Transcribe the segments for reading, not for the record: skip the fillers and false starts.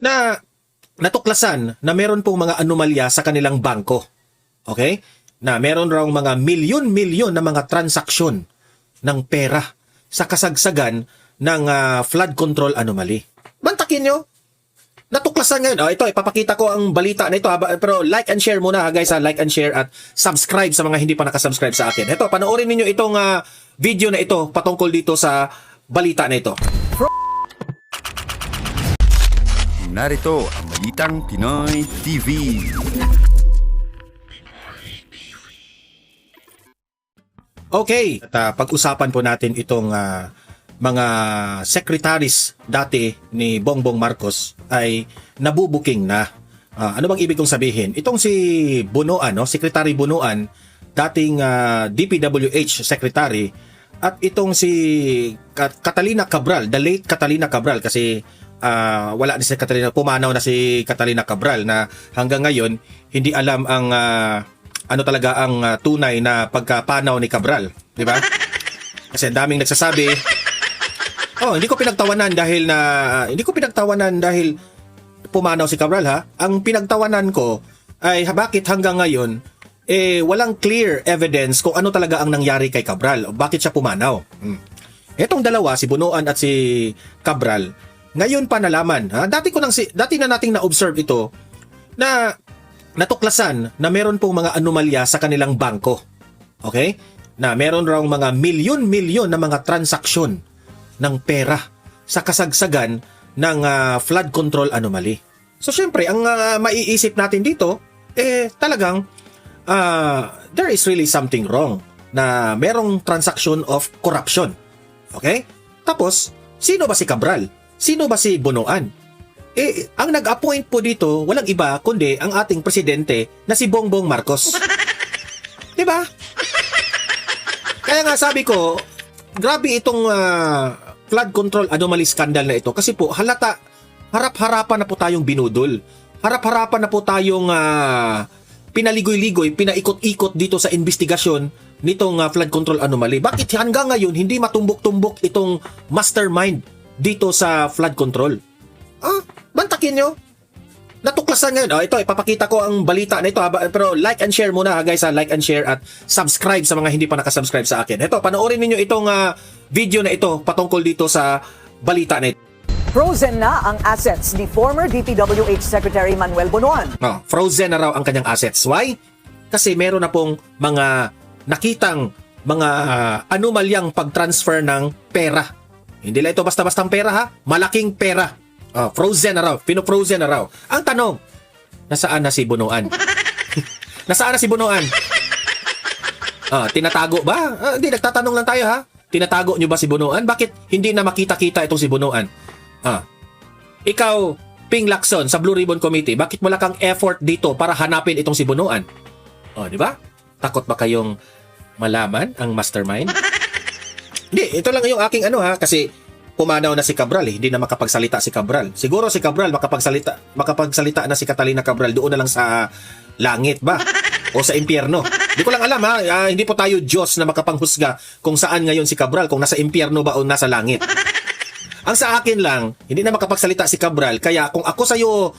na natuklasan na meron pong mga anomalya sa kanilang bangko. Okay? Na meron raw mga milyon-milyon na mga transaksyon ng pera sa kasagsagan ng flood control anomaly. Bantakin nyo. Natuklasan ngayon. Ito, ipapakita ko ang balita na ito. Pero like and share muna guys. Like and share at subscribe sa mga hindi pa nakasubscribe sa akin. Ito, panoorin niyo itong video na ito patungkol dito sa balita na ito. Narito ang Balitang Pinoy TV. Okay, at pag-usapan po natin itong mga secretaries dati ni Bongbong Marcos ay nabubuking na. Ano bang ibig kong sabihin? Itong si Bunuan, Secretary Bunuan, dating DPWH Secretary, at itong si Catalina Cabral, the late Catalina Cabral, kasi wala na si Catalina, pumanaw na si Catalina Cabral na hanggang ngayon hindi alam ang ano talaga ang tunay na pagkapanaw ni Cabral, di ba? Kasi ang daming nagsasabi, hindi ko pinagtawanan dahil pumanaw si Cabral ha. Ang pinagtawanan ko ay bakit hanggang ngayon walang clear evidence kung ano talaga ang nangyari kay Cabral, bakit siya pumanaw. Etong dalawa, si Bunuan at si Cabral, ngayon pa nalaman, dati na nating na-observe ito na natuklasan na meron pong mga anomalya sa kanilang bangko. Okay? Na meron raw mga milyon-milyon na mga transaksyon ng pera sa kasagsagan ng flood control anomaly. So syempre, ang maiisip natin dito, talagang there is really something wrong na merong transaction of corruption. Okay? Tapos, sino ba si Cabral? Sino ba si Bunuan? Ang nag-appoint po dito, walang iba kundi ang ating presidente na si Bongbong Marcos. Diba? Kaya nga sabi ko, grabe itong flood control anomaly scandal na ito kasi po halata, harap-harapan na po tayong binudol. Harap-harapan na po tayong pinaligoy-ligoy, pinaikot-ikot dito sa investigasyon nitong flood control anomaly. Bakit hanggang ngayon hindi matumbok-tumbok itong mastermind dito sa flood control? Bantakin nyo. Natuklasan ngayon. Ito, ipapakita ko ang balita na ito. Pero like and share muna guys. Like and share at subscribe sa mga hindi pa nakasubscribe sa akin. Ito, panoorin niyo itong video na ito patungkol dito sa balita na ito. Frozen na ang assets ni former DPWH Secretary Manuel Bunuan. Frozen na raw ang kanyang assets. Why? Kasi meron na pong mga nakitang mga anomalyang pag-transfer ng pera. Hindi lang ito basta-bastang pera ha. Malaking pera. Frozen na raw. Pino-frozen na raw. Ang tanong, nasaan na si Bunuan? Nasaan na si Bunuan? Tinatago ba? Hindi, nagtatanong lang tayo ha. Tinatago nyo ba si Bunuan? Bakit hindi na makita-kita itong si Bunuan? Ikaw, Ping Lacson sa Blue Ribbon Committee, bakit wala kang effort dito para hanapin itong si Bunuan? Di ba? Takot ba kayong malaman ang mastermind? Hindi, ito lang yung aking kasi pumanaw na si Cabral hindi na makapagsalita si Cabral. Siguro si Cabral makapagsalita na si Catalina Cabral doon na lang sa langit ba? O sa impyerno. Hindi ko lang alam hindi po tayo Diyos na makapanghusga kung saan ngayon si Cabral, kung nasa impyerno ba o nasa langit. Ang sa akin lang, hindi na makapagsalita si Cabral, kaya kung ako sa'yo,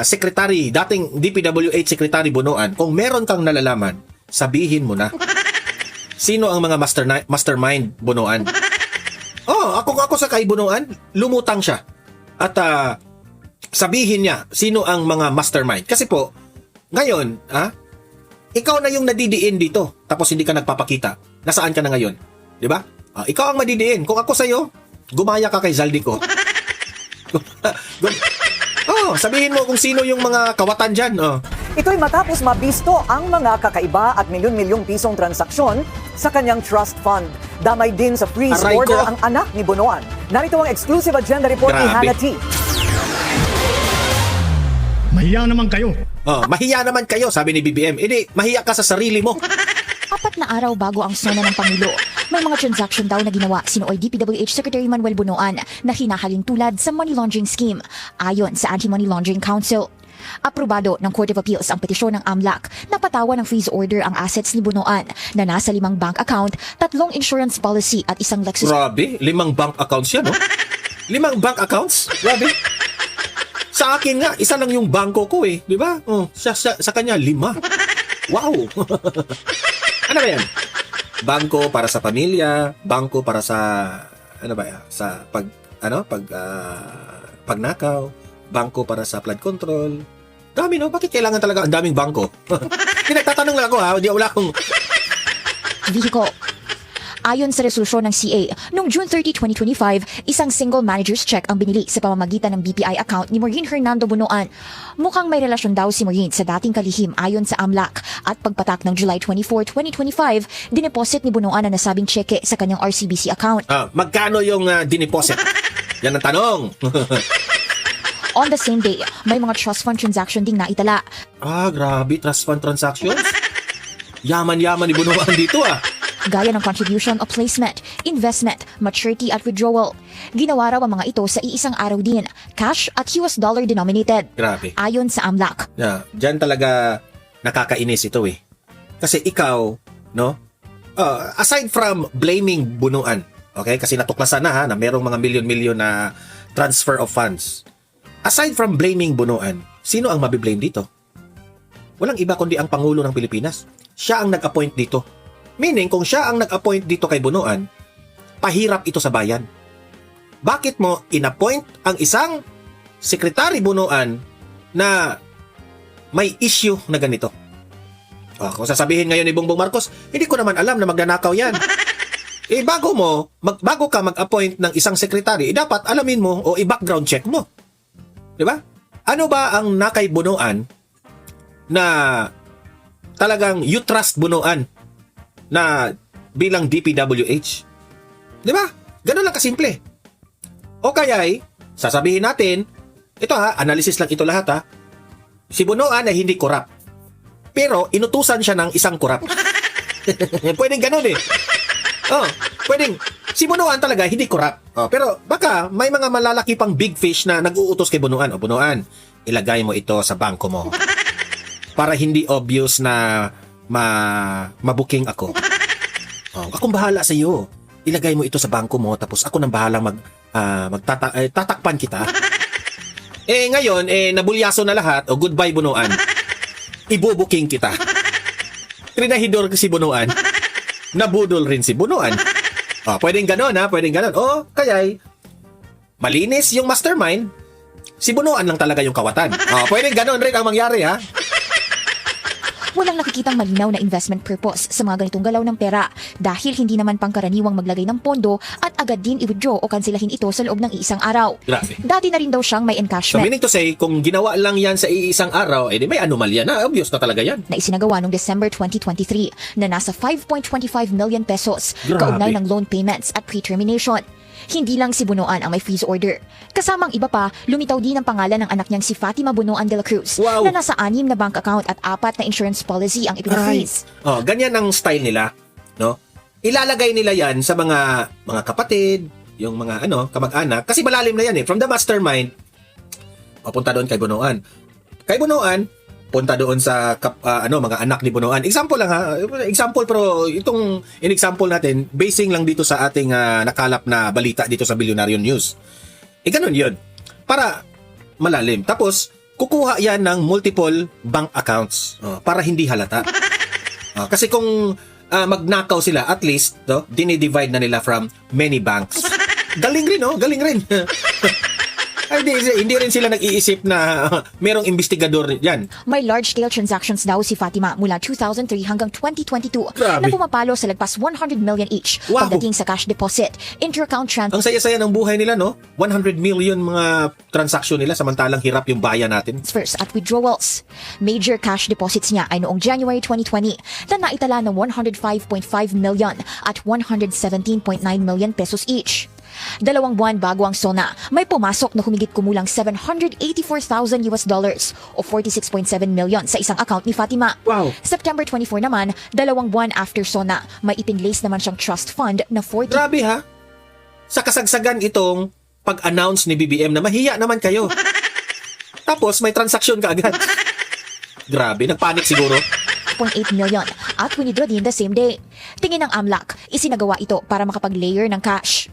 Secretary, dating DPWH Secretary Bunuan, kung meron kang nalalaman, sabihin mo na. Sino ang mga mastermind Bunuan? Ako sa kay Bunuan, lumutang siya. At sabihin niya, sino ang mga mastermind. Kasi po, ngayon, ikaw na yung nadidiin dito, tapos hindi ka nagpapakita. Nasaan ka na ngayon? Di ba? Ikaw ang madidiin. Kung ako sa'yo, gumaya ka kay Zaldico. Sabihin mo kung sino yung mga kawatan dyan. Ito'y matapos mabisto ang mga kakaiba at milyon-milyong pisong transaksyon sa kanyang trust fund. Damay din sa freeze Aray order ko. ang anak ni Bunuan. Narito ang exclusive agenda report ni Grabe. Hannah T. Mahiya naman kayo. Mahiya naman kayo, sabi ni BBM. Mahiya ka sa sarili mo. 4 na araw bago ang sona ng Pangulo, may mga transaction daw na ginawa sinoy DPWH Secretary Manuel Bunuan na hinahaling tulad sa money laundering scheme, ayon sa Anti-Money Laundering Council. Aprobado ng Court of Appeals ang petisyon ng AMLAC na patawan ng freeze order ang assets ni Bunuan na nasa 5 bank account, 3 insurance policy at isang Lexus. Grabe, 5 bank accounts yan, no? 5 bank accounts? Grabe. Sa akin nga, isa lang yung bangko ko eh. Di ba? Oh, sa kanya, 5. Wow! Ano ba yan? Bangko para sa pamilya, bangko para sa, ano ba yan? Sa pagnakaw, bangko para sa flood control. Dami no? Bakit kailangan talaga ang daming bangko? Pinagtatanong lang ako ha, wala akong... Vehicle. Ayon sa resolusyon ng CA, noong June 30, 2025, isang single manager's check ang binili sa pamamagitan ng BPI account ni Maureen Hernando Bunoan. Mukhang may relasyon daw si Maureen sa dating kalihim ayon sa AMLAC. At pagpatak ng July 24, 2025, dineposit ni Bunoan ang nasabing cheque sa kanyang RCBC account. Magkano yung dineposit? Yan ang tanong. On the same day, may mga trust fund transaction ding naitala. Grabe, trust fund transactions? Yaman-yaman ni Bunoan dito Gaya ng contribution o placement, investment, maturity at withdrawal. Ginawa raw ang mga ito sa iisang araw din, cash at US dollar denominated. Grabe. Ayon sa AMLAC. Diyan talaga nakakainis ito eh. Kasi ikaw, no? Aside from blaming Bunuan, okay? Kasi natuklasan na na merong mga milyon-milyon na transfer of funds. Aside from blaming Bunuan, sino ang mabiblame dito? Walang iba kundi ang Pangulo ng Pilipinas. Siya ang nag-appoint dito. Meaning, kung siya ang nag-appoint dito kay Bunuan, pahirap ito sa bayan. Bakit mo in-appoint ang isang Secretary Bunuan na may issue na ganito? Kung sasabihin ngayon ni Bongbong Marcos, hindi ko naman alam na magnanakaw yan. Bago ka mag-appoint ng isang secretary, dapat alamin mo o i-background check mo. Di ba? Ano ba ang nakay Bunuan na talagang you trust Bunuan na bilang DPWH? Di ba? Ganun lang kasimple. O kaya'y, sasabihin natin, ito analysis lang ito lahat si Bunuan ay hindi korap. Pero inutusan siya ng isang korap. Pwedeng ganun eh. Pwedeng, si Bunuan talaga hindi korap. Pero baka may mga malalaki pang big fish na nag-uutos kay Bunuan. Bunuan, ilagay mo ito sa bangko mo. Para hindi obvious na mabuking ako. Akong bahala sa iyo. Ilagay mo ito sa bangko mo tapos ako nang bahala tatakpan kita. Ngayon nabulyaso na lahat. Goodbye Bunuan. Ibubuking kita. Trinahidor si Bunuan. Nabudol rin si Bunuan. Pwedeng ganon pwedeng ganon. Kaya'y malinis yung mastermind. Si Bunuan lang talaga yung kawatan. Pwedeng ganon rin ang mangyari Walang nakikitang malinaw na investment purpose sa mga ganitong galaw ng pera dahil hindi naman pangkaraniwang maglagay ng pondo at agad din i-withdraw o kansilahin ito sa loob ng iisang araw. Grabe. Dati na rin daw siyang may So encashment meaning to say, kung ginawa lang yan sa iisang araw, di may anomalya na. Obvious na talaga yan. na isinagawa noong December 2023 na nasa 5.25 million pesos Grabe. kaugnay ng loan payments at pre-termination. Hindi lang si Bunuan ang may freeze order. Kasamang iba pa, lumitaw din ang pangalan ng anak niyang si Fatima Bunuan de la Cruz Wow. na nasa 6 na bank account at 4 na insurance policy ang ipina-freeze. Ganyan ang style nila, no? Ilalagay nila yan sa mga kapatid, yung mga kamag-anak kasi malalim na yan eh. From the mastermind, papunta doon kay Bunuan. Kay Bunuan, punta doon sa mga anak ni Bunuan. Example lang example, pero itong in-example natin, basing lang dito sa ating nakalap na balita dito sa Billionarian News. Ganun yun. Para malalim. Tapos, kukuha yan ng multiple bank accounts para hindi halata. Kasi kung magnakaw sila, at least, dinidivide na nila from many banks. Galing rin, galing rin. Ay, hindi rin sila nag-iisip na merong investigador yan. May large-scale transactions daw si Fatima mula 2003 hanggang 2022 Grabe. na pumapalo sa lagpas 100 million each Wow. pagdating sa cash deposit, inter-account Ang saya-saya ng buhay nila, no? 100 million mga transaction nila samantalang hirap yung bayan natin. transfers at withdrawals. Major cash deposits niya ay noong January 2020 na naitala ng 105.5 million at 117.9 million pesos each. 2 buwan bago ang SONA, may pumasok na humigit kumulang $784,000 o 46.7 million sa isang account ni Fatima. Wow. September 24 naman, 2 buwan after SONA, may ipinlace naman siyang trust fund na 40 Grabe sa kasagsagan itong pag-announce ni BBM na mahiya naman kayo. Tapos may transaksyon ka agad. Grabe, nagpanik siguro. 1.8 million at winidraw din the same day. Tingin ng AMLAC, isinagawa ito para makapag-layer ng cash.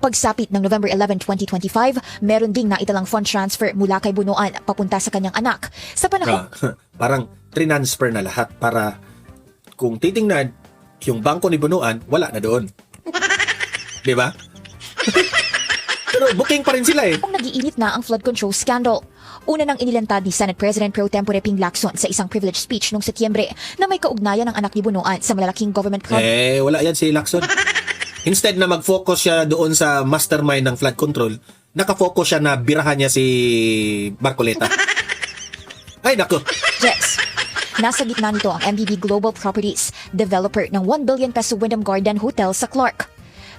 Pagsapit ng November 11, 2025, meron ding naitalang fund transfer mula kay Bunuan papunta sa kanyang anak. Sa panahon Parang transfer na lahat para kung titingnan, yung bangko ni Bunuan, wala na doon. Di ba? Pero booking pa rin sila eh. nagiinit na ang flood control scandal. Una nang inilantad ni Senate President Pro Tempore Ping Lacson sa isang privilege speech noong Setyembre na may kaugnayan ng anak ni Bunuan sa malalaking government project. Wala yan si Lacson. Instead na mag-focus siya doon sa mastermind ng flood control, nakafocus siya na birahan niya si Barcoleta. Ay, nako. Yes. Nasa gitna nito ang MBB Global Properties, developer ng 1 billion peso Wyndham Garden Hotel sa Clark.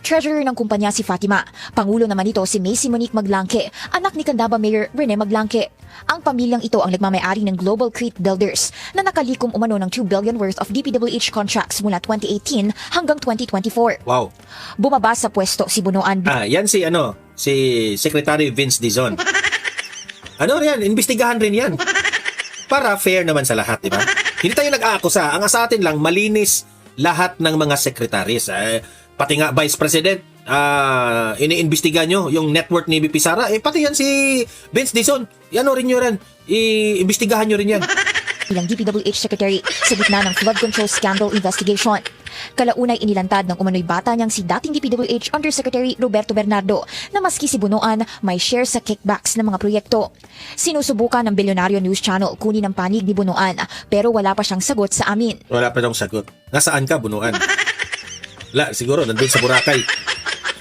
Treasurer ng kumpanya si Fatima. Pangulo naman ito si Macy Monique Maglangke, anak ni Candaba Mayor Rene Maglangke. Ang pamilyang ito ang nagmamayari ng Global Crete Builders na nakalikom umano ng 2 billion worth of DPWH contracts mula 2018 hanggang 2024. Wow. Bumaba sa pwesto si Bunuan. Yan si Secretary Vince Dizon. Imbestigahan rin yan. Para fair naman sa lahat, di ba? Hindi tayo nag-aakusa. Ang sa atin lang, malinis lahat ng mga secretaries. Pati nga Vice President, iniimbestiga nyo yung net worth ni BP Sara. Pati yan si Vince Dizon. Rin nyo rin. Iimbestigahan nyo rin yan. Bilang DPWH Secretary sa gitna ng flood control scandal investigation. Kalaunay inilantad ng umano'y bata niyang si dating DPWH Undersecretary Roberto Bernardo na maski si Bunuan may share sa kickbacks ng mga proyekto. Sinusubukan ng Bilyonaryo News Channel kunin ang panig ni Bunuan pero wala pa siyang sagot sa amin. Wala pa siyang sagot. Nasaan ka, Bunuan? Siguro nandun sa Boracay.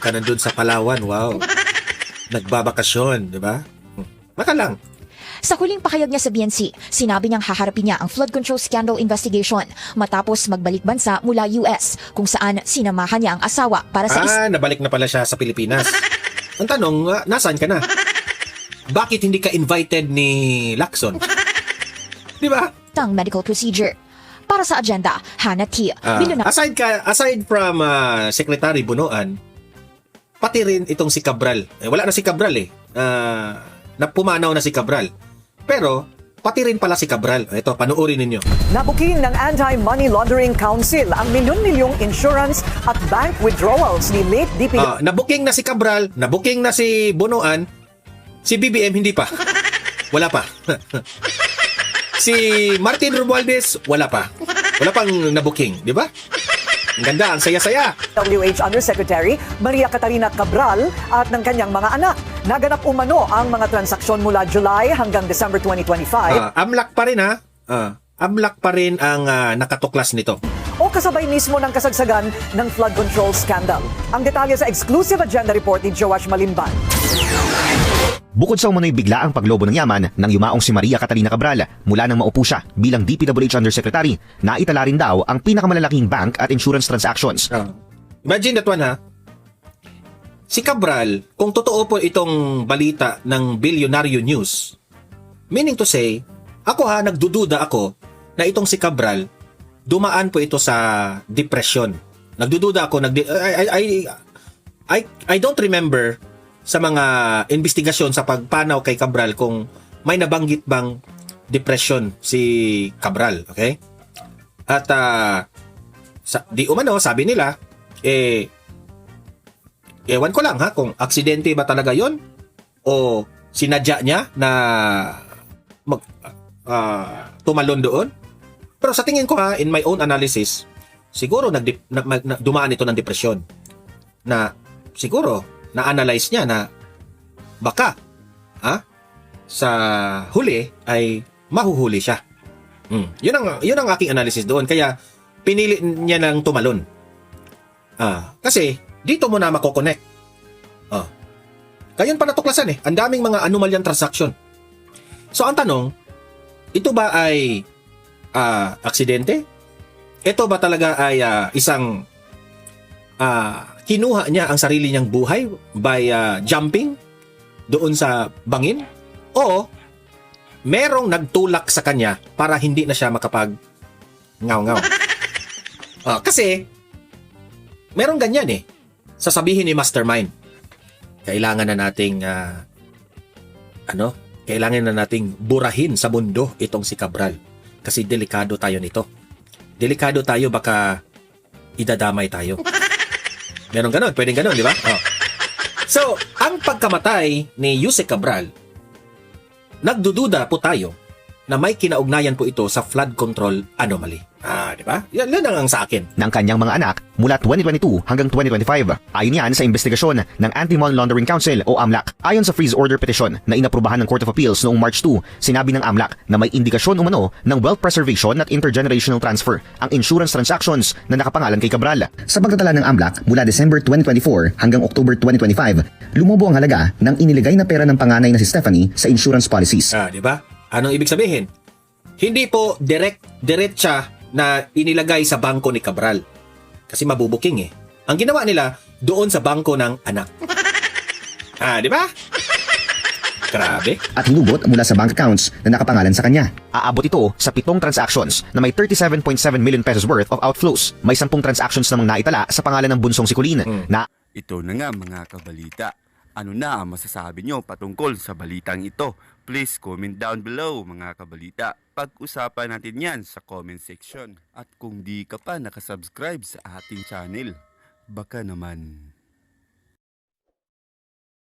Ka nandun sa Palawan. Wow. Nagbabakasyon, di ba? Maka lang. Sa huling pakayag niya sa BNC, sinabi niyang haharapin niya ang flood control scandal investigation matapos magbalik bansa mula US kung saan sinamahan niya ang asawa para sa nabalik na pala siya sa Pilipinas. Ang tanong, nasaan ka na? Bakit hindi ka invited ni Lacson? Di ba? isang medical procedure. Para sa agenda, Hannah T. Aside from Secretary Bunuan, pati rin itong si Cabral. Wala na si Cabral napumanaw na si Cabral. Pero, pati rin pala si Cabral. Ito, panuorin ninyo. Nabuking ng Anti-Money Laundering Council ang milyon-milyong insurance at bank withdrawals ni late DP. Nabuking na si Cabral, nabuking na si Bunuan, si BBM hindi pa. Wala pa. Si Martin Romualdez, wala pa. Wala pang nabuking, di ba? Ang ganda, ang saya-saya. WH Undersecretary Maria Catarina Cabral at ng kanyang mga anak. Naganap umano ang mga transaksyon mula July hanggang December 2025. Amlak pa rin amlak pa rin ang nakatuklas nito. O kasabay mismo ng kasagsagan ng flood control scandal. Ang detalye sa exclusive agenda report ni Joash Malimban. Bukod sa umano'y biglaang paglobo ng yaman ng yumaong si Maria Catalina Cabral mula nang maupo siya bilang DPWH Undersecretary, naitala rin daw ang pinakamalalaking bank at insurance transactions. Imagine that one Si Cabral, kung totoo po itong balita ng Bilyonaryo News, meaning to say, nagdududa ako na itong si Cabral, dumaan po ito sa depression. Nagdududa ako, I don't remember sa mga investigasyon sa pagpanaw kay Cabral kung may nabanggit bang depression si Cabral, okay? At di umano, sabi nila, ewan ko lang kung aksidente ba talaga yon o sinadya niya na tumalon doon. Pero sa tingin ko in my own analysis, siguro dumaan ito ng depression na siguro na-analyze niya na baka sa huli ay mahuhuli siya. Yun ang aking analysis doon. Kaya pinili niya nang tumalon. Kasi dito mo na mako-connect. Kaya pa natuklasan Ang daming mga anomalyang transaction. So ang tanong, ito ba ay aksidente? Ito ba talaga ay isang kinuha niya ang sarili niyang buhay by jumping doon sa bangin? O merong nagtulak sa kanya para hindi na siya makapag ngaw-ngaw? Kasi merong ganyan sasabihin ni Mastermind, kailangan na nating kailangan na nating burahin sa mundo itong si Cabral kasi delikado tayo nito. Delikado tayo, baka idadamay tayo. Meron ganon, pwedeng ganon, di ba? So, ang pagkamatay ni Yusek Cabral, nagdududa po tayo na may kinaugnayan po ito sa flood control anomaly. Di ba? Yan ang sa akin. ng kanyang mga anak mula 2022 hanggang 2025. Ayon yan sa investigasyon ng Anti-Money Laundering Council o AMLAC. Ayon sa freeze order petition na inaprubahan ng Court of Appeals noong March 2, sinabi ng AMLAC na may indikasyon umano ng wealth preservation at intergenerational transfer ang insurance transactions na nakapangalan kay Cabral. Sa pagtatala ng AMLAC mula December 2024 hanggang October 2025, lumobo ang halaga ng iniligay na pera ng panganay na si Stephanie sa insurance policies. Di ba? Anong ibig sabihin? Hindi po diretsa na inilagay sa bangko ni Cabral. Kasi mabubuking eh. Ang ginawa nila doon sa bangko ng anak. Di ba? Grabe. At hinugot mula sa bank accounts na nakapangalan sa kanya. Aabot ito sa 7 transactions na may 37.7 million pesos worth of outflows. May 10 transactions namang naitala sa pangalan ng bunsong si Colleen na Ito na nga mga kabalita. Ano na ang masasabi nyo patungkol sa balitang ito? Please comment down below mga kabalita. Pag-usapan natin yan sa comment section. At kung di ka pa nakasubscribe sa ating channel, baka naman